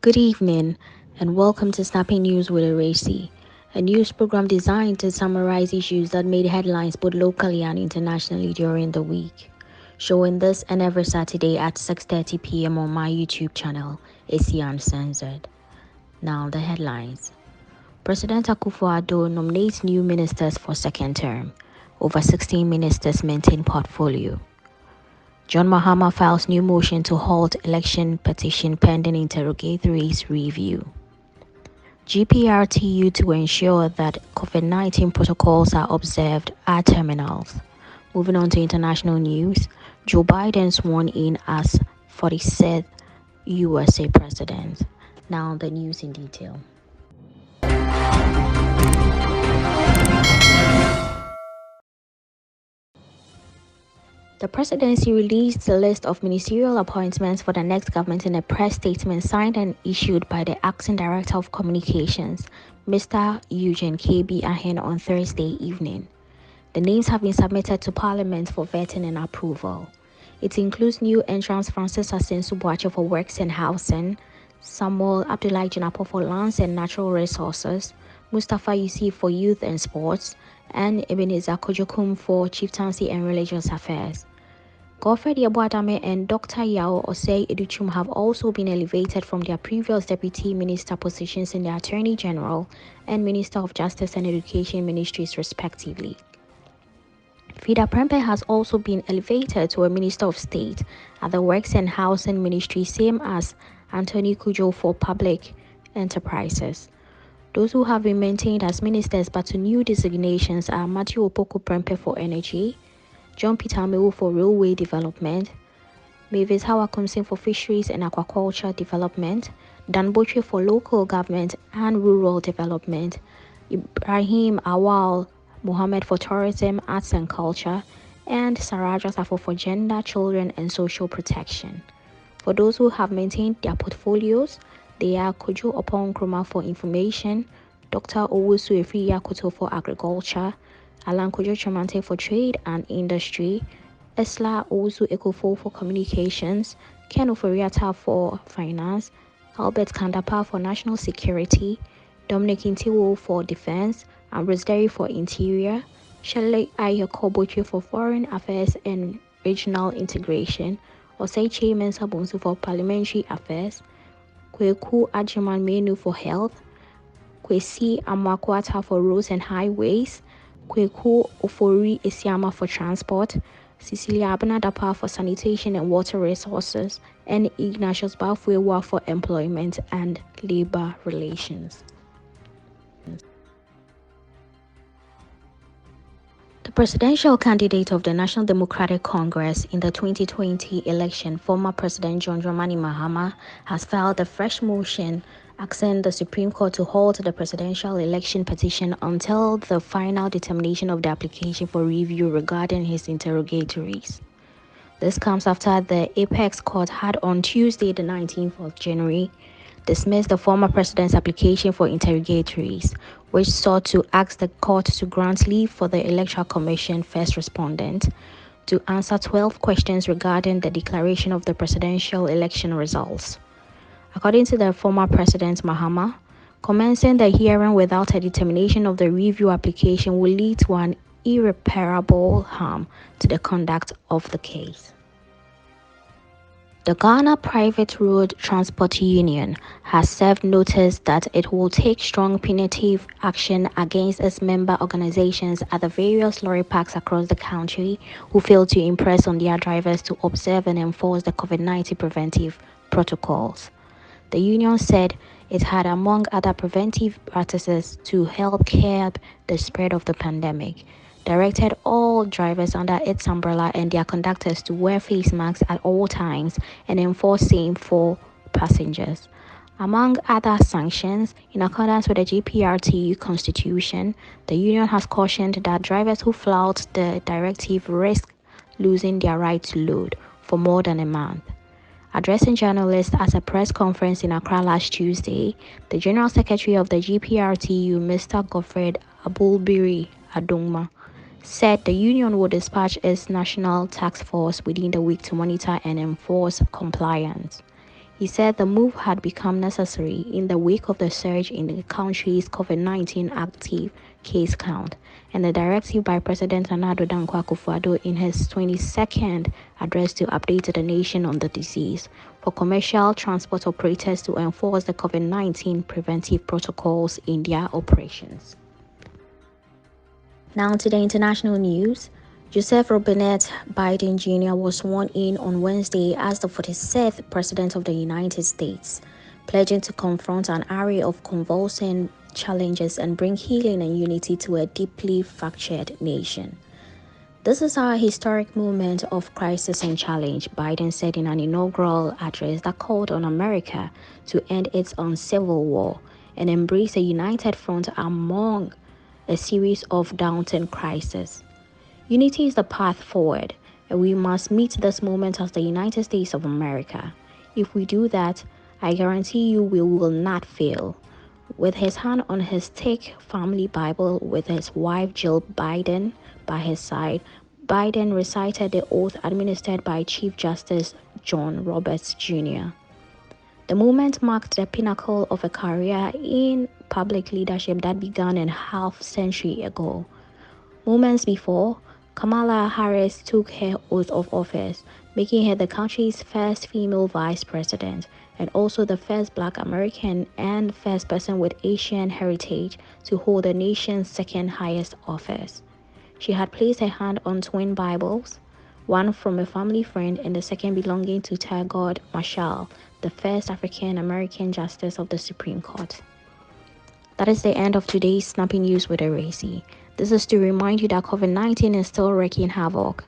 Good evening, and welcome to Snappy News with Ewura Esi, a news program designed to summarize issues that made headlines both locally and internationally during the week. Showing this and every Saturday at 6:30 p.m. on my YouTube channel, Esi Uncensored. Now the headlines. President Akufo-Addo nominates new ministers for second term. Over 16 ministers maintain portfolio. John Mahama files new motion to halt election petition pending interrogatories review. GPRTU to ensure that COVID-19 protocols are observed at terminals. Moving on to international news, Joe Biden sworn in as 46th USA president. Now the news in detail. The presidency released the list of ministerial appointments for the next government in a press statement signed and issued by the Acting Director of Communications, Mr. Eugene K.B. Ahen, on Thursday evening. The names have been submitted to Parliament for vetting and approval. It includes new entrants Francis Asensu Boache for Works and Housing, Samuel Abdullahi Jinapo for Lands and Natural Resources, Mustafa Yusuf for Youth and Sports, and Ebenezer Kojokum for Chieftaincy and Religious Affairs. Godfred Yeboadame and Dr. Yao Osei Educhum have also been elevated from their previous deputy minister positions in the Attorney General and Minister of Justice and Education ministries respectively. Frida Prempe has also been elevated to a Minister of State at the Works and Housing Ministry, same as Anthony Kujo for Public Enterprises. Those who have been maintained as ministers but to new designations are Matthew Opoku Prempe for Energy, John Peter Amewu for Railway Development, Mavis Hawakumsin for Fisheries and Aquaculture Development, Dan Boche for Local Government and Rural Development, Ibrahim Awal Mohammed for Tourism, Arts and Culture, and Saraja Safo for Gender, Children and Social Protection. For those who have maintained their portfolios, they are Kojo Opon Nkrumah for Information, Dr. Owusu Efri Yakuto for Agriculture, Alan Kojo Chamante for Trade and Industry, Esla Owusu Ekofo for Communications, Ken Oforiata for Finance, Albert Kandapa for National Security, Dominic Intiwo for Defense, Ambrose Derry for Interior, Shelley Ayokoboche for Foreign Affairs and Regional Integration, Osei Mensa Bonsu for Parliamentary Affairs, Kweku Ajiman Menu for Health, Kwesi Amakwata for Roads and Highways, Kweku Ofori Esiama for Transport, Cecilia Abinadapa for Sanitation and Water Resources, and Ignatius Bafuewa for Employment and Labor Relations. The presidential candidate of the National Democratic Congress in the 2020 election, former President John Dramani Mahama, has filed a fresh motion asking the Supreme Court to halt the presidential election petition until the final determination of the application for review regarding his interrogatories. This comes after the Apex Court had on Tuesday, the 19th of January, dismissed the former president's application for interrogatories, which sought to ask the court to grant leave for the Electoral Commission first respondent to answer 12 questions regarding the declaration of the presidential election results. According to the former President Mahama, commencing the hearing without a determination of the review application will lead to an irreparable harm to the conduct of the case. The Ghana Private Road Transport Union has served notice that it will take strong punitive action against its member organizations at the various lorry parks across the country who fail to impress on their drivers to observe and enforce the COVID-19 preventive protocols. The union said it had, among other preventive practices to help curb the spread of the pandemic, directed all drivers under its umbrella and their conductors to wear face masks at all times and enforce same for passengers. Among other sanctions, in accordance with the GPRTU Constitution, the union has cautioned that drivers who flout the directive risk losing their right to load for more than a month. Addressing journalists at a press conference in Accra last Tuesday, the General Secretary of the GPRTU, Mr. Godfred Abulbiri Adongma, said the union will dispatch its national task force within the week to monitor and enforce compliance. He said the move had become necessary in the wake of the surge in the country's COVID-19 active case count and the directive by President Nana Dankwa Akufo-Addo in his 22nd address to update the nation on the disease for commercial transport operators to enforce the COVID-19 preventive protocols in their operations. Now to the international news. Joseph Robinette Biden Jr. was sworn in on Wednesday as the 46th President of the United States, pledging to confront an array of convulsing challenges and bring healing and unity to a deeply fractured nation. This is our historic moment of crisis and challenge, Biden said in an inaugural address that called on America to end its civil war and embrace a united front among a series of daunting crises. Unity is the path forward, and we must meet this moment as the United States of America. If we do that, I guarantee you we will not fail. With his hand on his thick family Bible with his wife Jill Biden by his side, Biden recited the oath administered by Chief Justice John Roberts Jr. The moment marked the pinnacle of a career in public leadership that began a half-century ago. Moments before, Kamala Harris took her oath of office, making her the country's first female vice president and also the first Black American and first person with Asian heritage to hold the nation's second highest office. She had placed her hand on twin Bibles, one from a family friend and the second belonging to Thurgood Marshall, the first African American justice of the Supreme Court. That is the end of today's Snappy News with Ewura Esi. This is to remind you that COVID-19 is still wreaking havoc.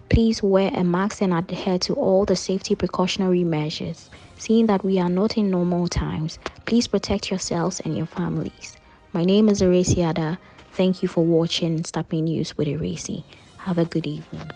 Please wear a mask and adhere to all the safety precautionary measures. Seeing that we are not in normal times, please protect yourselves and your families. My name is Ewura Esi. Thank you for watching Snappy News with Ewura Esi. Have a good evening.